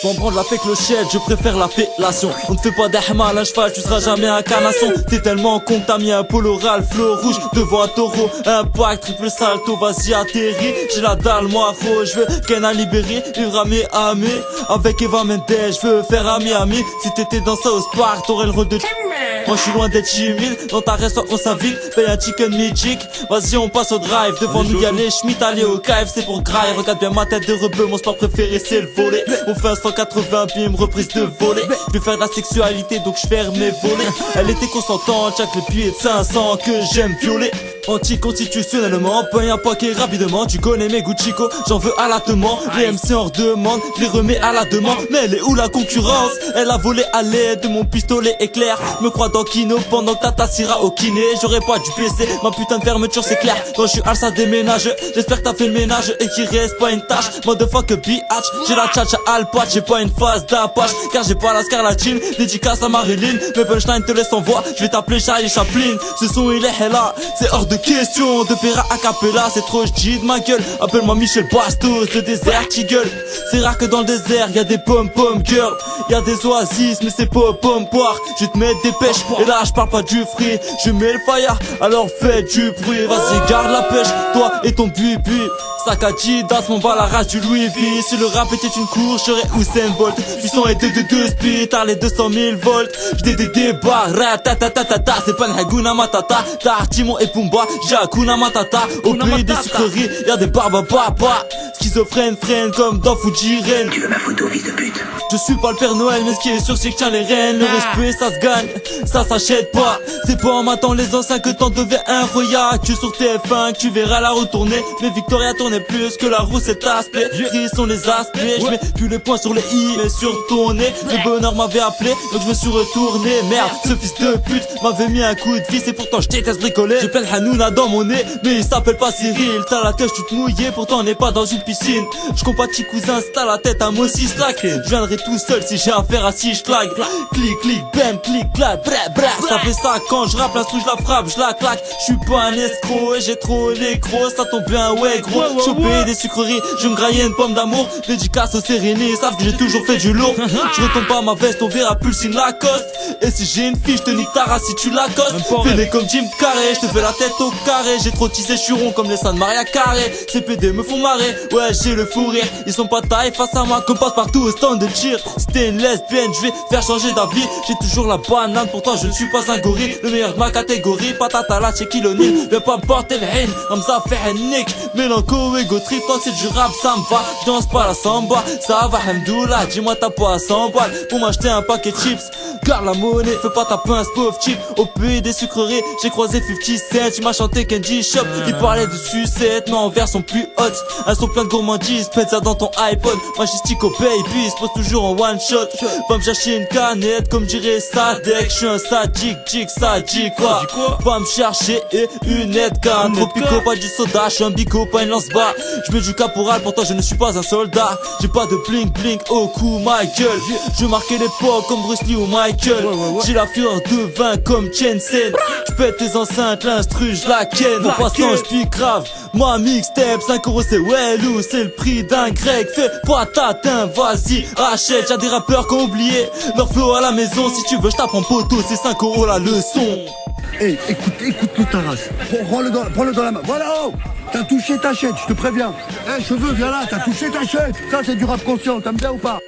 M'en branle la fée clochette, je préfère la fellation. On ne fait pas d'ahmal, un cheval, tu seras jamais un canasson. T'es tellement con que t'as mis un polo râle, flot rouge devant un taureau. Impact, triple salto, vas-y atterris. J'ai la dalle, moi, gros, je veux Ken à Libéry, vivre à Miami. Avec Eva Mendes, je veux faire à Miami. Si t'étais dans South Park, t'aurais le rôle de moi je suis loin d'être timide, dans ta restaurant on s'invite, paye un chicken magic, vas-y on passe au drive, devant nous y'a les Schmitt, aller au KF c'est pour graille, regarde bien ma tête de rebeu, mon sport préféré c'est le volley, on fait un 180 bim, reprise de volley, je vais faire de la sexualité donc je ferme mes volets, elle était consentante, chaque le pied de 500 que j'aime violer. Anticonstitutionnellement, paye un paquet rapidement. Tu connais mes goûts chico, j'en veux à l'attemand. Les MC en demande, je les remets à la demande. Mais elle est où la concurrence? Elle a volé à l'aide de mon pistolet éclair. Me crois dans Kino pendant que Tata s'ira au kiné. J'aurais pas dû baisser, ma putain de fermeture c'est clair. Quand je suis al ça déménage, j'espère que t'as fait le ménage et qu'il reste pas une tâche. Motherfucker bitch, j'ai la tchatcha al patch, j'ai pas une phase d'apache. Car j'ai pas la scarlatine, dédicace à Marilyn. Mes punchlines te laissent en voix, je vais t'appeler Charlie Chaplin. Ce son il est là, c'est hors de question de Pera a cappella, c'est trop j'dis de ma gueule. Appelle-moi Michel Bastos, le désert qui gueule. C'est rare que dans le désert y'a des pom-pom girl, y'a des oasis mais c'est pas pomme poire. Je vais te mettre des pêches et là je parle pas du fruit, je mets le fire alors fais du bruit. Vas-y garde la pêche, toi et ton bubi. Sac à Adidas, mon bas la rage du Louis V. Si le rap était une course, j'aurais Usain Bolt. Puissant et deux speed, t'as les 200 000 volts. J'dais des débats, ratatatatata. C'est pas une Hakuna Matata. T'as Timon et Pumba, j'ai Hakuna Matata. Au pays des sucreries, y'a des barbapapa. Schizophrène, freine comme dans Fujiren. Tu veux ma photo, fils de pute? Je suis pas le Père Noël, mais ce qui est sûr c'est que je tiens les rênes. Le respect ça se gagne, ça s'achète pas. C'est pas en matant les anciens que t'en deviens un royal. Tu sur TF1 que tu verras la retourner. Mais Victoria tournait plus que la roue cet aspect. Gris sont les aspects, je mets plus les points sur les i mais sur ton nez. Le bonheur m'avait appelé donc je me suis retourné. Merde, ce fils de pute m'avait mis un coup de vis et pourtant je déteste bricoler. J'ai plein de Hanouna dans mon nez mais il s'appelle pas Cyril. T'as la tête toute mouillée pourtant on n'est pas dans une piscine. Je compatis cousin, c'est à la tête à moi aussi slack. Je viendrai tout seul si j'ai affaire à si je claque. Clic clic bam clic clac bra bra. Ça fait ça quand je rappe l'instru je la frappe je la claque. Je suis pas un escroc et j'ai trop les gros. Ça tombe bien ouais gros. Choper des sucreries, je me graillais une pomme d'amour. Dédicace au Séréné, ils savent que j'ai toujours fait du lourd. Je retombe pas ma veste, on verra Pulsine Lacoste. Et si j'ai une fille, je te nique ta race si tu l'accostes. Fais-les comme Jim Carrey, je te fais la tête au carré. J'ai trop tissé, je suis rond comme les San Maria Carré. Ces PD me font marrer, ouais j'ai le fou rire. Ils sont pas taille face à moi comme passe partout au stand de tir. C'était une lesbienne, je vais faire changer d'avis. J'ai toujours la banane, pourtant je ne suis pas un gorille. Le meilleur de ma catégorie, patata la chez Kilonil. Viens pas porter le haine, comme ça fait un nick. Mélanco, ego trip, tant que c'est du rap ça me va. Je danse pas la samba, ça va hamdoullah. Dis-moi t'as pas à 100 balles pour m'acheter un paquet de chips. Garde la monnaie, fais pas ta pince pauvre chip. Au pays des sucreries, j'ai croisé 50 Cent. Il m'a chanté Candy Shop, il parlait de sucette mais en version plus haute. Un son plein de gourmandise, pète ça dans ton iPod. Majestico baby, se pose toujours en one shot. Va me chercher une canette comme dirait Sadek. Je suis un sadique, sadique quoi. Va me chercher une aide canne. Trop pico, pas du soda, je suis un bico, pas une lance-bas. Je mets du caporal, pourtant je ne suis pas un soldat. J'ai pas de blink blink au cou, ma gueule. Je marquais l'époque comme Bruce Lee ou Michael. J'ai la fureur de vin comme Jensen. Je pète tes enceintes, l'instru, je la ken. En passant, je pique grave. Moi mixtape, 5 euros c'est Wellou. C'est le prix d'un grec. Fais pas tatin, vas-y, achète. Y'a des rappeurs qui ont oublié leur flow à la maison. Si tu veux, je t'apprends poteau, c'est 5 euros la leçon. Hey, écoute-le ta race. Prends-le dans la main. Voilà, oh. T'as touché, t'achètes, je te préviens. Cheveux, viens là, t'as touché, t'achètes. Ça, c'est du rap conscient, t'aimes bien ou pas?